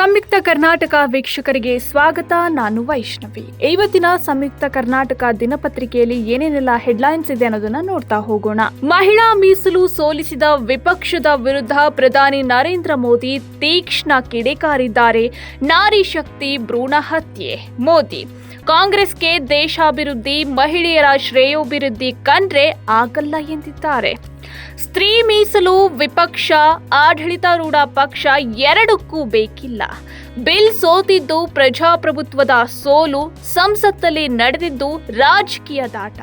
ಸಂಯುಕ್ತ ಕರ್ನಾಟಕ ವೀಕ್ಷಕರಿಗೆ ಸ್ವಾಗತ. ನಾನು ವೈಷ್ಣವಿ. ಇವತ್ತಿನ ಸಂಯುಕ್ತ ಕರ್ನಾಟಕ ದಿನಪತ್ರಿಕೆಯಲ್ಲಿ ಏನೇನೆಲ್ಲ ಹೆಡ್ಲೈನ್ಸ್ ಇದೆ ಅನ್ನೋದನ್ನ ನೋಡ್ತಾ ಹೋಗೋಣ. ಮಹಿಳಾ ಮೀಸಲು ಸೋಲಿಸಿದ ವಿಪಕ್ಷದ ವಿರುದ್ಧ ಪ್ರಧಾನಿ ನರೇಂದ್ರ ಮೋದಿ ತೀಕ್ಷ್ಣ ಕಿಡಿಕಾರಿದ್ದಾರೆ. ನಾರಿ ಶಕ್ತಿ ಭ್ರೂಣ ಹತ್ಯೆ. ಮೋದಿ ಕಾಂಗ್ರೆಸ್ಗೆ ದೇಶಾಭಿವೃದ್ಧಿ, ಮಹಿಳೆಯರ ಶ್ರೇಯೋಭಿವೃದ್ಧಿ ಕಂಡ್ರೆ ಆಗಲ್ಲ ಎಂದಿದ್ದಾರೆ. ಸ್ತ್ರೀ ಮೀಸಲು ವಿಪಕ್ಷ, ಆಡಳಿತಾರೂಢ ಪಕ್ಷ ಎರಡಕ್ಕೂ ಬೇಕಿಲ್ಲ. ಬಿಲ್ ಸೋತಿದ್ದು ಪ್ರಜಾಪ್ರಭುತ್ವದ ಸೋಲು, ಸಂಸತ್ತಲ್ಲಿ ನಡೆದಿದ್ದು ರಾಜಕೀಯ ದಾಟ.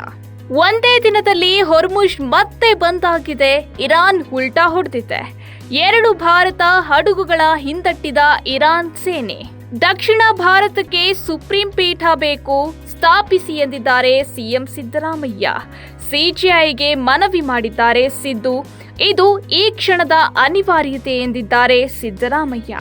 ಒಂದೇ ದಿನದಲ್ಲಿ ಹೊರ್ಮುಜ್ ಮತ್ತೆ ಬಂದ್ ಆಗಿದೆ. ಇರಾನ್ ಉಲ್ಟಾ ಹೊಡೆದಿದೆ. 2 ಭಾರತ ಹಡಗುಗಳ ಹಿಂದಟ್ಟಿದ ಇರಾನ್ ಸೇನೆ. ದಕ್ಷಿಣ ಭಾರತಕ್ಕೆ ಸುಪ್ರೀಂ ಪೀಠ ಬೇಕು, ಸ್ಥಾಪಿಸಿ ಎಂದಿದ್ದಾರೆ ಸಿಎಂ ಸಿದ್ದರಾಮಯ್ಯ. ಸಿಜೆಐಗೆ ಮನವಿ ಮಾಡಿದ್ದಾರೆ ಸಿದ್ದು. ಇದು ಈ ಕ್ಷಣದ ಅನಿವಾರ್ಯತೆ ಎಂದಿದ್ದಾರೆ ಸಿದ್ದರಾಮಯ್ಯ.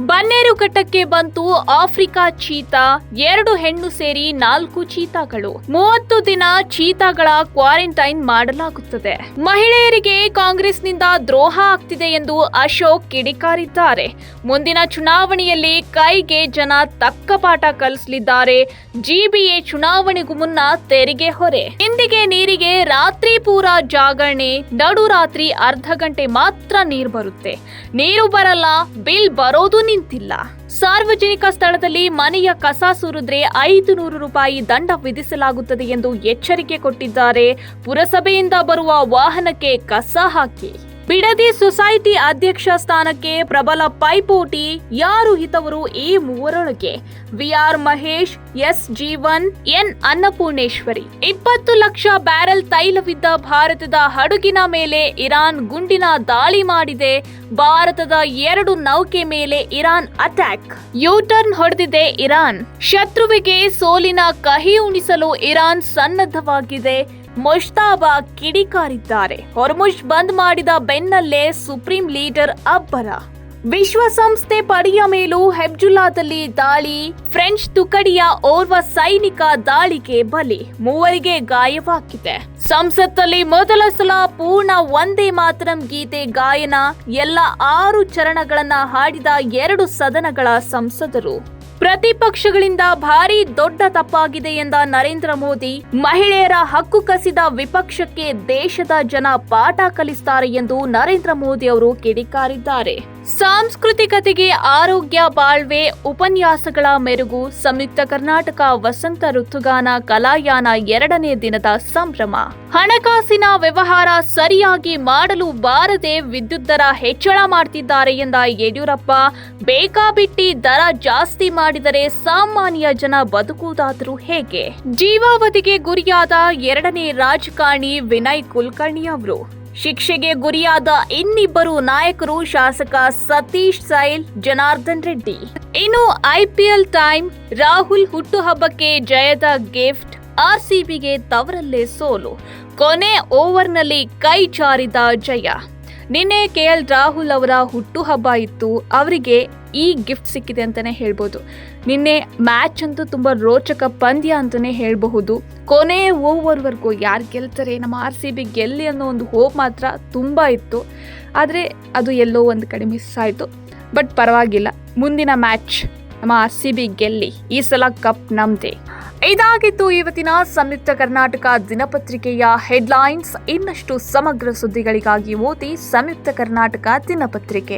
ಬನ್ನೇರುಘಟ್ಟಕ್ಕೆ ಬಂತು ಆಫ್ರಿಕಾ ಚೀತಾ. 2 ಹೆಣ್ಣು ಸೇರಿ 4 ಚೀತಾಗಳು. 30 ದಿನ ಚೀತಾಗಳ ಕ್ವಾರಂಟೈನ್ ಮಾಡಲಾಗುತ್ತದೆ. ಮಹಿಳೆಯರಿಗೆ ಕಾಂಗ್ರೆಸ್ನಿಂದ ದ್ರೋಹ ಆಗ್ತಿದೆ ಎಂದು ಅಶೋಕ್ ಕಿಡಿಕಾರಿದ್ದಾರೆ. ಮುಂದಿನ ಚುನಾವಣೆಯಲ್ಲಿ ಕೈಗೆ ಜನ ತಕ್ಕ ಪಾಠ ಕಲಿಸಲಿದ್ದಾರೆ. ಜಿಬಿಎ ಚುನಾವಣೆಗೂ ಮುನ್ನ ತೆರಿಗೆ ಹೊರೆ. ತಿಂಡಿಗೆ ನೀರಿಗೆ ರಾತ್ರಿ ಪೂರ ಜಾಗರಣೆ. ನಡು ರಾತ್ರಿ ಅರ್ಧ ಗಂಟೆ ಮಾತ್ರ ನೀರು ಬರುತ್ತೆ. ನೀರು ಬರಲ್ಲ, ಬಿಲ್ ಬರೋದು ನಿಂತಿಲ್ಲ. ಸಾರ್ವಜನಿಕ ಸ್ಥಳದಲ್ಲಿ ಮನೆಯ ಕಸ ಸುರಿದ್ರೆ 500 ರೂಪಾಯಿ ದಂಡ ವಿಧಿಸಲಾಗುತ್ತದೆ ಎಂದು ಎಚ್ಚರಿಕೆ ಕೊಟ್ಟಿದ್ದಾರೆ. ಪುರಸಭೆಯಿಂದ ಬರುವ ವಾಹನಕ್ಕೆ ಕಸ ಹಾಕಿ. ಬಿಡದಿ ಸೊಸೈಟಿ ಅಧ್ಯಕ್ಷ ಸ್ಥಾನಕ್ಕೆ ಪ್ರಬಲ ಪೈಪೋಟಿ. ಯಾರು ಹಿತವರು ಈ ಮೂವರೊಳಗೆ? VR Mahesh, S Jeevan, N Annapoorneshwari. 20 lakh barrel ತೈಲವಿದ್ದ ಭಾರತದ ಹಡಗಿನ ಮೇಲೆ ಇರಾನ್ ಗುಂಡಿನ ದಾಳಿ ಮಾಡಿದೆ. ಭಾರತದ 2 ನೌಕೆ ಮೇಲೆ ಇರಾನ್ ಅಟ್ಯಾಕ್. ಯೂಟರ್ನ್ ಹೊಡೆದಿದೆ ಇರಾನ್. ಶತ್ರುವಿಗೆ ಸೋಲಿನ ಕಹಿ ಉಣಿಸಲು ಇರಾನ್ ಸನ್ನದ್ಧವಾಗಿದೆ. ಮುಷ್ತಾಬಾ ಕಿಡಿಕಾರಿದ್ದಾರೆ. ಹೊರ್ಮುಜ್ ಬಂದ್ ಮಾಡಿದ ಬೆನ್ನಲ್ಲೇ ಸುಪ್ರೀಂ ಲೀಡರ್ ಅಬ್ಬರ. ವಿಶ್ವಸಂಸ್ಥೆ ಪಡೆಯ ಮೇಲೂ ಹೆಬ್ಜುಲ್ಲಾದಲ್ಲಿ ದಾಳಿ. ಫ್ರೆಂಚ್ ತುಕಡಿಯ ಓರ್ವ ಸೈನಿಕ ದಾಳಿಗೆ ಬಲಿ. 3 ಗಾಯವಾಗಿದೆ. ಸಂಸತ್ತಲ್ಲಿ ಮೊದಲ ಸಲ ಪೂರ್ಣ ವಂದೇ ಮಾತರಂ ಗೀತೆ ಗಾಯನ. ಎಲ್ಲ 6 ಚರಣಗಳನ್ನ ಹಾಡಿದ 2 ಸದನಗಳ ಸಂಸದರು. ಪ್ರತಿಪಕ್ಷಗಳಿಂದ ಭಾರಿ ದೊಡ್ಡ ತಪ್ಪಾಗಿದೆ ಎಂದ ನರೇಂದ್ರ ಮೋದಿ, ಮಹಿಳೆಯರ ಹಕ್ಕು ಕಸಿದ ವಿಪಕ್ಷಕ್ಕೆ ದೇಶದ ಜನ ಪಾಠ ಕಲಿಸ್ತಾರೆ ಎಂದು ನರೇಂದ್ರ ಮೋದಿ ಅವರು ಕಿಡಿಕಾರಿದ್ದಾರೆ. ಸಾಂಸ್ಕೃತಿಕತೆಗೆ ಆರೋಗ್ಯ ಬಾಳ್ವೆ ಉಪನ್ಯಾಸಗಳ ಮೆರುಗು. ಸಂಯುಕ್ತ ಕರ್ನಾಟಕ ವಸಂತ ಋತುಗಾನ ಕಲಾಯಾನ 2ನೇ ದಿನದ ಸಂಭ್ರಮ. ಹಣಕಾಸಿನ ವ್ಯವಹಾರ ಸರಿಯಾಗಿ ಮಾಡಲು ಬಾರದೆ ವಿದ್ಯುತ್ ದರ ಹೆಚ್ಚಳ ಮಾಡ್ತಿದ್ದಾರೆ ಎಂದ ಯಡಿಯೂರಪ್ಪ, ಬೇಕಾಬಿಟ್ಟಿ ದರ ಜಾಸ್ತಿ ಮಾಡಿದರೆ ಸಾಮಾನ್ಯ ಜನ ಬದುಕುವುದಾದರೂ ಹೇಗೆ? ಜೀವಾವಧಿಗೆ ಗುರಿಯಾದ 2ನೇ ರಾಜಕಾರಣಿ ವಿನಯ್ ಕುಲಕರ್ಣಿ ಅವರು. ಶಿಕ್ಷೆಗೆ ಗುರಿಯಾದ ಇನ್ನಿಬ್ಬರು ನಾಯಕರು ಶಾಸಕ ಸತೀಶ್ ಸೈಲ್, ಜನಾರ್ದನ್ ರೆಡ್ಡಿ. ಇನ್ನು ಐಪಿಎಲ್ ಟೈಮ್. ರಾಹುಲ್ ಹುಟ್ಟುಹಬ್ಬಕ್ಕೆ ಜಯದ ಗಿಫ್ಟ್. ಆರ್ಸಿಬಿಗೆ ತವರಲ್ಲೇ ಸೋಲು. ಕೊನೆ ಓವರ್ನಲ್ಲಿ ಕೈ ಜಾರಿದ ಜಯ. ನಿನ್ನೆ ಕೆಎಲ್ ರಾಹುಲ್ ಅವರ ಹುಟ್ಟುಹಬ್ಬ ಇತ್ತು. ಅವರಿಗೆ ಈ ಗಿಫ್ಟ್ ಸಿಕ್ಕಿದೆ ಅಂತಾನೆ ಹೇಳ್ಬೋದು. ನಿನ್ನೆ ಮ್ಯಾಚ್ ಅಂತೂ ತುಂಬಾ ರೋಚಕ ಪಂದ್ಯ ಅಂತಾನೆ ಹೇಳಬಹುದು. ಕೊನೆ ಓವರ್ವರೆಗೂ ಯಾರು ಗೆಲ್ತಾರೆ, ನಮ್ಮ ಆರ್ಸಿಬಿ ಗೆಲ್ಲಿ ಅನ್ನೋ ಒಂದು ಹೋಪ್ ಮಾತ್ರ ತುಂಬಾ ಇತ್ತು. ಆದರೆ ಅದು ಎಲ್ಲೋ ಒಂದು ಕಡೆ ಮಿಸ್ ಆಯಿತು. ಬಟ್ ಪರವಾಗಿಲ್ಲ, ಮುಂದಿನ ಮ್ಯಾಚ್ ನಮ್ಮ ಆರ್ಸಿಬಿ ಗೆಲ್ಲಿ. ಈ ಸಲ ಕಪ್ ನಮ್ದೇ. ಇದಾಗಿತ್ತು ಇವತ್ತಿನ ಸಂಯುಕ್ತ ಕರ್ನಾಟಕ ದಿನಪತ್ರಿಕೆಯ ಹೆಡ್ಲೈನ್ಸ್. ಇನ್ನಷ್ಟು ಸಮಗ್ರ ಸುದ್ದಿಗಳಿಗಾಗಿ ಓದಿ ಸಂಯುಕ್ತ ಕರ್ನಾಟಕ ದಿನಪತ್ರಿಕೆ.